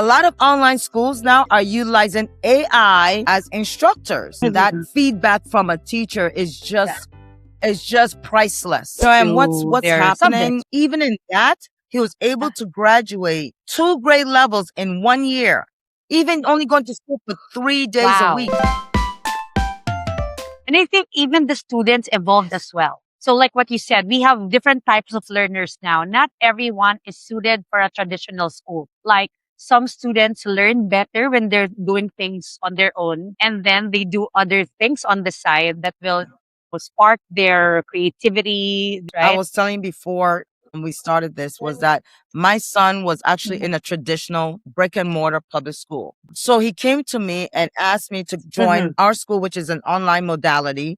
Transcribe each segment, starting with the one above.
A lot of online schools now are utilizing AI as instructors. That feedback from a teacher is just priceless. So, and what's happening, even in that, he was able to graduate 2 grade levels in 1 year, even only going to school for 3 days a week. And I think even the students evolved as well. So like what you said, we have different types of learners now. Not everyone is suited for a traditional school. Like some students learn better when they're doing things on their own, and then they do other things on the side that will spark their creativity, I right? was telling you before when we started this was that my son was actually in a traditional brick and mortar public school. So he came to me and asked me to join our school, which is an online modality.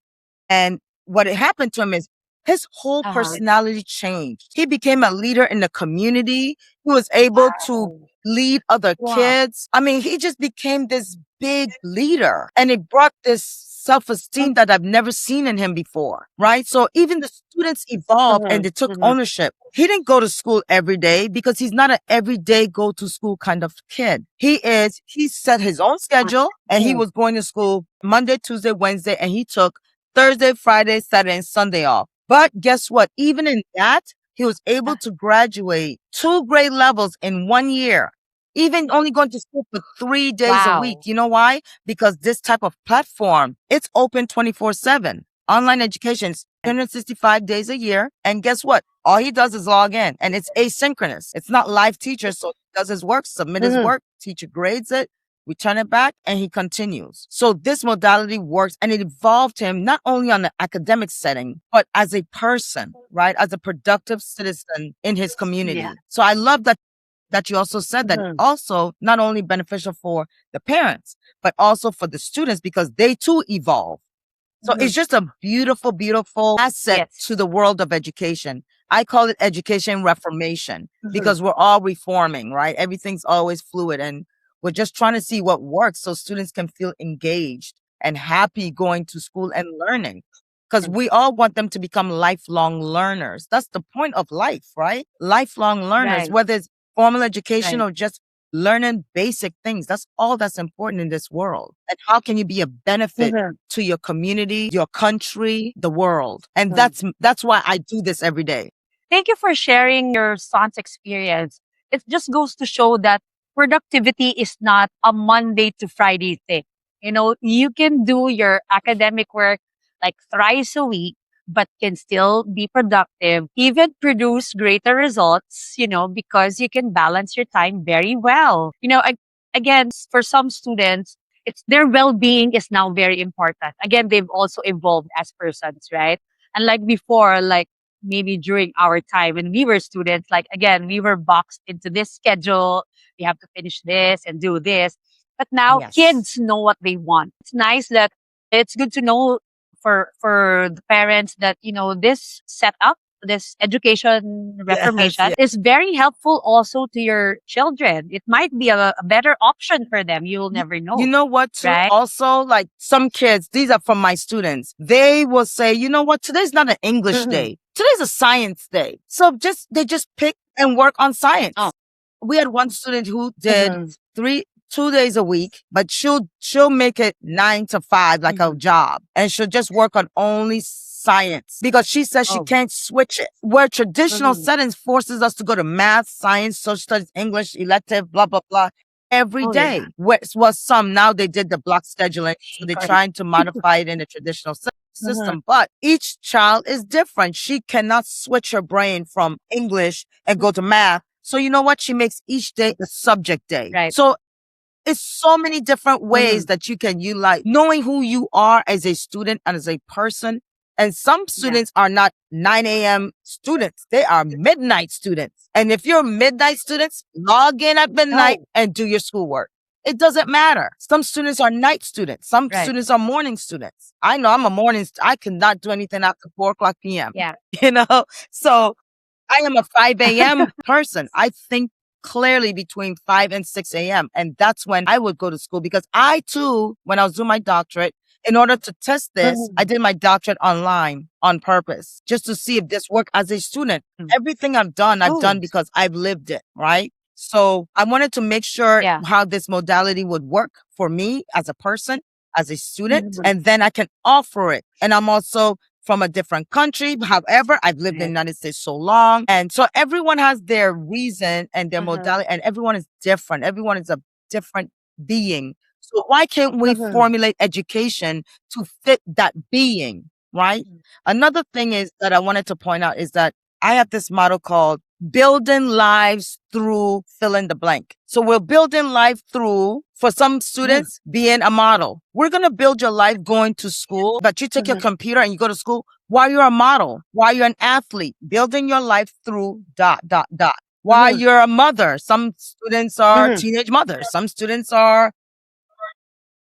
And what had happened to him is his whole personality changed. He became a leader in the community. He was able to lead other kids. I mean, he just became this big leader, and it brought this self-esteem that I've never seen in him before, right? So even the students evolved and they took ownership. He didn't go to school every day because he's not an everyday go to school kind of kid. He set his own schedule, and he was going to school Monday, Tuesday, Wednesday, and he took Thursday, Friday, Saturday, and Sunday off. But guess what? Even in that, he was able to graduate 2 grade levels in 1 year, even only going to school for 3 days a week. You know why? Because this type of platform, it's open 24/7. Online education is 365 days a year. And guess what? All he does is log in, and it's asynchronous. It's not live teacher. So he does his work, submit his work, teacher grades it, we turn it back, and he continues. So this modality works, and it evolved him not only on the academic setting, but as a person, right? As a productive citizen in his community. Yeah. So I love that you also said that also not only beneficial for the parents, but also for the students because they too evolve. So it's just a beautiful, beautiful asset to the world of education. I call it education reformation because we're all reforming, right? Everything's always fluid, and we're just trying to see what works so students can feel engaged and happy going to school and learning. Because we all want them to become lifelong learners. That's the point of life, right? Lifelong learners, whether it's formal education or just learning basic things. That's all that's important in this world. And how can you be a benefit to your community, your country, the world? And that's why I do this every day. Thank you for sharing your son's experience. It just goes to show that productivity is not a Monday to Friday thing. You know, you can do your academic work like thrice a week, but can still be productive, even produce greater results, you know, because you can balance your time very well. You know, again, for some students, it's their well-being is now very important. Again, they've also evolved as persons, right? And like before, like maybe during our time when we were students, like again, we were boxed into this schedule. We have to finish this and do this. But now kids know what they want. It's nice that it's good to know for the parents that, you know, this setup, this education reformation is very helpful also to your children. It might be a better option for them. You will never know. You know what, too? Right? Also, like some kids, these are from my students. They will say, you know what? Today's not an English day. Today's a science day. So they just pick and work on science. We had one student who did 2 days a week, but she'll make it 9 to 5 like a job, and she'll just work on only science because she says she can't switch it. Where traditional settings forces us to go to math, science, social studies, English, elective, blah blah blah every day. Was some now they did the block scheduling, so they're trying to modify it in the traditional system. But each child is different. She cannot switch her brain from English and go to math. So you know what? She makes each day a subject day. Right. So it's so many different ways that you can utilize knowing who you are as a student and as a person. And some students are not 9 a.m. students. They are midnight students. And if you're midnight students, log in at midnight and do your schoolwork. It doesn't matter. Some students are night students. Some students are morning students. I know I'm a morning. I cannot do anything after 4:00 p.m. Yeah. You know, so I am a 5 a.m. person. I think clearly between 5 and 6 a.m. And that's when I would go to school because I too, when I was doing my doctorate, in order to test this, I did my doctorate online on purpose just to see if this worked as a student. Everything I've done because I've lived it, right? So I wanted to make sure Yeah. how this modality would work for me as a person, as a student, and then I can offer it. And I'm also from a different country. However, I've lived in the United States so long. And so everyone has their reason and their modality, and everyone is different. Everyone is a different being. So why can't we formulate education to fit that being, right? Another thing is that I wanted to point out is that I have this model called building lives through fill in the blank. So we're building life through, for some students, being a model. We're going to build your life going to school, but you take your computer and you go to school while you're a model, while you're an athlete, building your life through ... While you're a mother, some students are teenage mothers. Some students are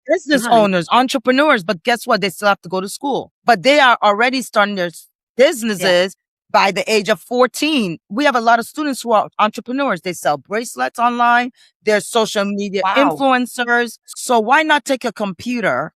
business owners, entrepreneurs, but guess what? They still have to go to school. But they are already starting their businesses by the age of 14. We have a lot of students who are entrepreneurs. They sell bracelets online. They're social media influencers. So why not take a computer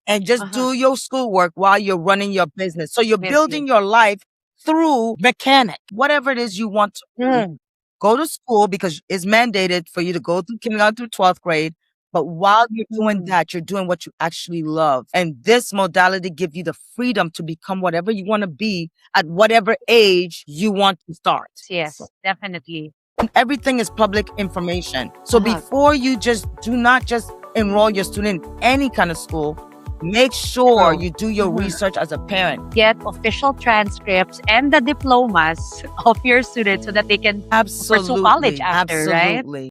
and just do your schoolwork while you're running your business? So you're building your life through mechanic, whatever it is you want to do. Go to school because it's mandated for you to go through kindergarten through 12th grade. But while you're doing that, you're doing what you actually love. And this modality gives you the freedom to become whatever you want to be at whatever age you want to start. Yes, definitely. And everything is public information. So before you do not just enroll your student in any kind of school, make sure you do your research as a parent. Get official transcripts and the diplomas of your students so that they can pursue college after, right? Absolutely.